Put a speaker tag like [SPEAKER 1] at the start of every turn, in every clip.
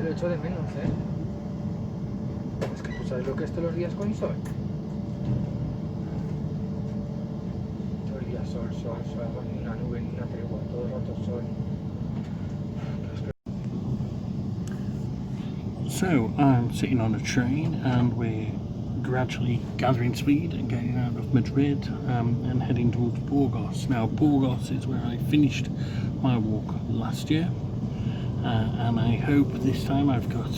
[SPEAKER 1] Lo echo de menos, ¿eh? Es que tú sabes lo que es todos los días con sol. Todo el día sol, ni una nube, ni una tregua, todo el rato sol.
[SPEAKER 2] So I'm sitting on a train and we're gradually gathering speed and getting out of Madrid and heading towards Burgos. Now Burgos is where I finished my walk last year and I hope this time I've got,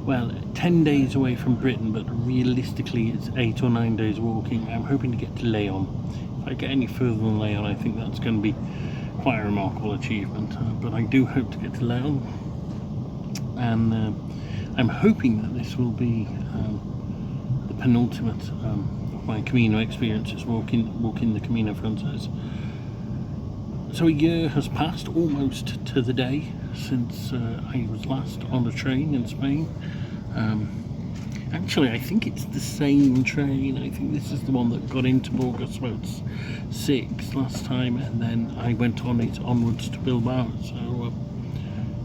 [SPEAKER 2] well, 10 days away from Britain, but realistically it's 8 or 9 days walking. I'm hoping to get to Leon. If I get any further than Leon, I think that's going to be quite a remarkable achievement, but I do hope to get to Leon, and I'm hoping that this will be the penultimate of my Camino experiences, walking the Camino Frances. So a year has passed, almost to the day, since I was last on a train in Spain. Actually, I think it's the same train. I think this is the one that got into Burgos about 6 last time, and then I went on it onwards to Bilbao. So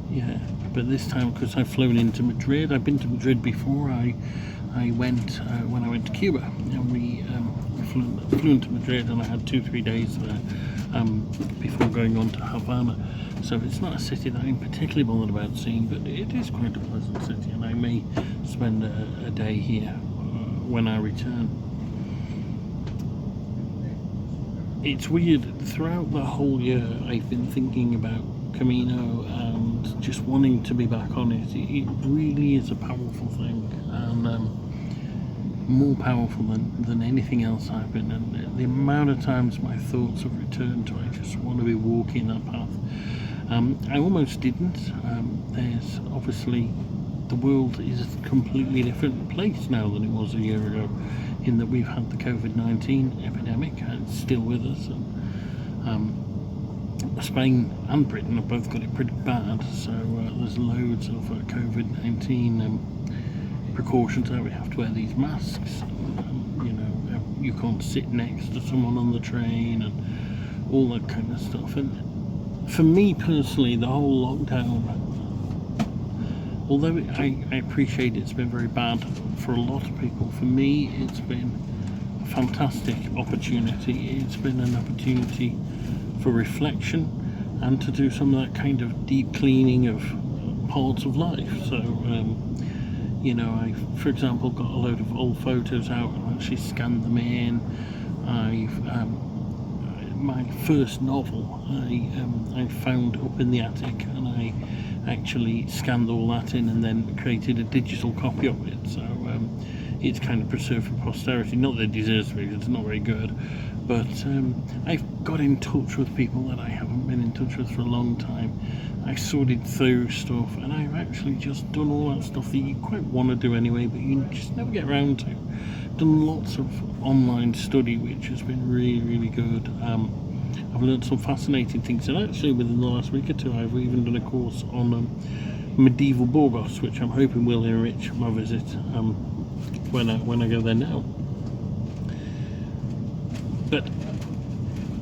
[SPEAKER 2] yeah, but this time, because I've flown into Madrid, I've been to Madrid before. I went when I went to Cuba, and we flew into Madrid, and I had 2-3 days there before going on to Havana. So it's not a city that I'm particularly bothered about seeing, but it is quite a pleasant city, and I may spend a day here when I return. It's weird, throughout the whole year I've been thinking about Camino and just wanting to be back on it. It really is a powerful thing, and more powerful than anything else I've been, and the amount of times my thoughts have returned to, I just want to be walking that path. I almost didn't. There's obviously, the world is a completely different place now than it was a year ago, in that we've had the COVID-19 epidemic, and it's still with us, and Spain and Britain have both got it pretty bad, so there's loads of COVID-19 precautions now. We have to wear these masks, you can't sit next to someone on the train and all that kind of stuff. And for me personally, the whole lockdown, although I appreciate it's been very bad for a lot of people, for me it's been a fantastic opportunity. It's been an opportunity for reflection and to do some of that kind of deep cleaning of parts of life. So I, for example, got a load of old photos out and actually scanned them in. My first novel I found up in the attic, and I actually scanned all that in and then created a digital copy of it. So it's kind of preserved for posterity. Not that it deserves to be, it's not very good, but I've got in touch with people that I haven't been in touch with for a long time. I sorted through stuff, and I've actually just done all that stuff that you quite want to do anyway, but you just never get around to. Done lots of online study, which has been really, really good. I've learned some fascinating things, and actually within the last week or two I've even done a course on medieval Burgos, which I'm hoping will enrich my visit when I go there now. But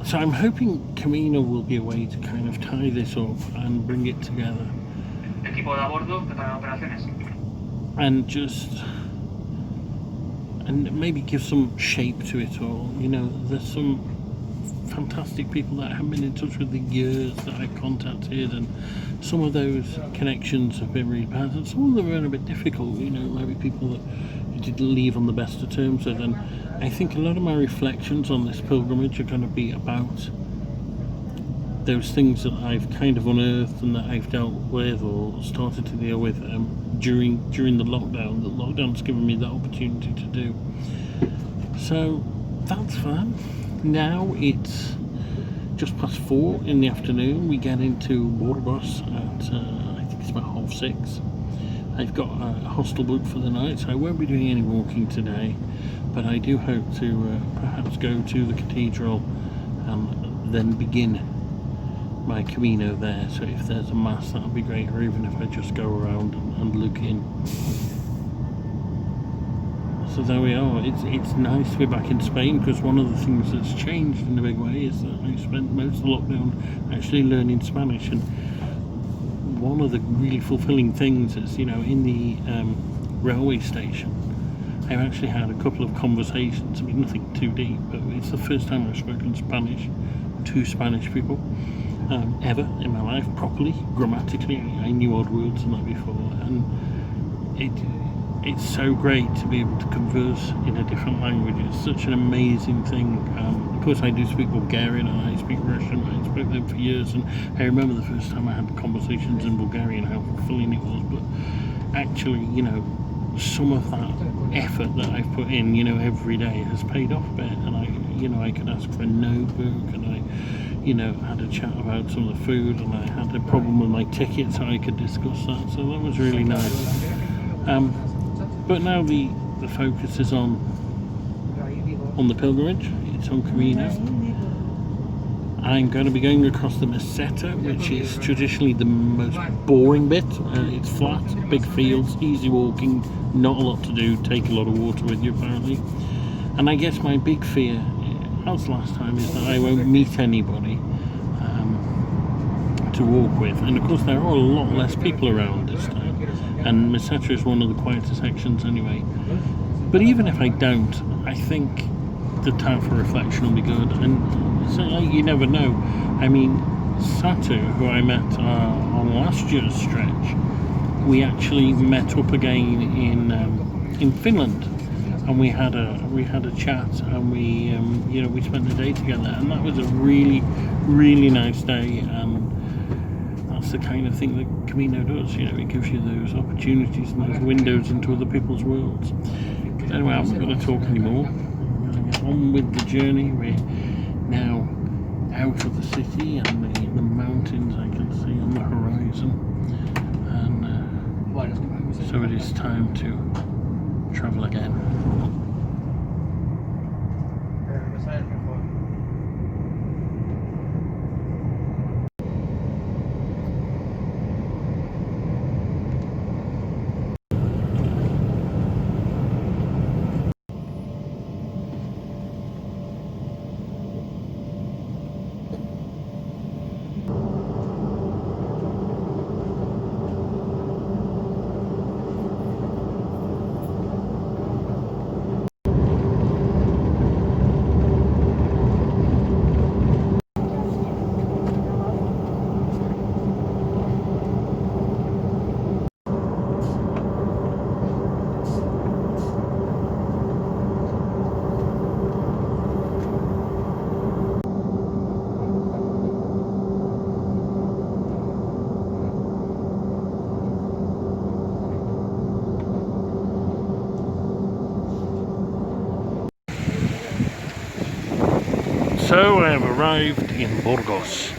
[SPEAKER 2] so I'm hoping Camino will be a way to kind of tie this up and bring it together, and maybe give some shape to it all. There's some fantastic people that I haven't been in touch with in years that I've contacted, and some of those connections have been really bad, and some of them are a bit difficult, maybe people that you didn't leave on the best of terms with. And I think a lot of my reflections on this pilgrimage are going to be about those things that I've kind of unearthed and that I've dealt with or started to deal with during the lockdown. The lockdown's given me that opportunity to do. So that's fun. Now it's just past 4 in the afternoon. We get into Burgos at I think it's about 6:30. I've got a hostel booked for the night, so I won't be doing any walking today, but I do hope to perhaps go to the cathedral and then begin my Camino there. So if there's a mass, that would be great, or even if I just go around and look in. So there we are. It's nice to be back in Spain, because one of the things that's changed in a big way is that I spent most of the lockdown actually learning Spanish, and one of the really fulfilling things is, you know, in the railway station, I've actually had a couple of conversations. I mean, nothing too deep, but it's the first time I've spoken Spanish to Spanish people ever in my life, properly, grammatically. I knew odd words and that before, and it's so great to be able to converse in a different language. It's such an amazing thing. Of course, I do speak Bulgarian and I speak Russian. I spoke them for years, and I remember the first time I had conversations in Bulgarian, how fulfilling it was. But actually, you know, some of that effort that I've put in, you know, every day has paid off a bit. And I could ask for a notebook, and I, you know, had a chat about some of the food, and I had a problem with my ticket, so I could discuss that. So that was really nice. But now the focus is on the pilgrimage. It's on Camino. I'm going to be going across the Meseta, which is traditionally the most boring bit. It's flat, big fields, easy walking, not a lot to do, take a lot of water with you apparently. And I guess my big fear, as last time, is that I won't meet anybody to walk with. And of course there are a lot less people around this time. And Meseta is one of the quieter sections anyway. But even if I don't, I think the time for reflection will be good. And so, you never know. I mean, Satu, who I met on last year's stretch, we actually met up again in Finland, and we had a chat, and we we spent the day together, and that was a really, really nice day. And that's the kind of thing that Camino does. You know, it gives you those opportunities and those windows into other people's worlds. But anyway, I'm not going to talk anymore. I'm going to get on with the journey. We're now out of the city, and the mountains I can see on the horizon, and so it is time to travel again. So I have arrived in Burgos.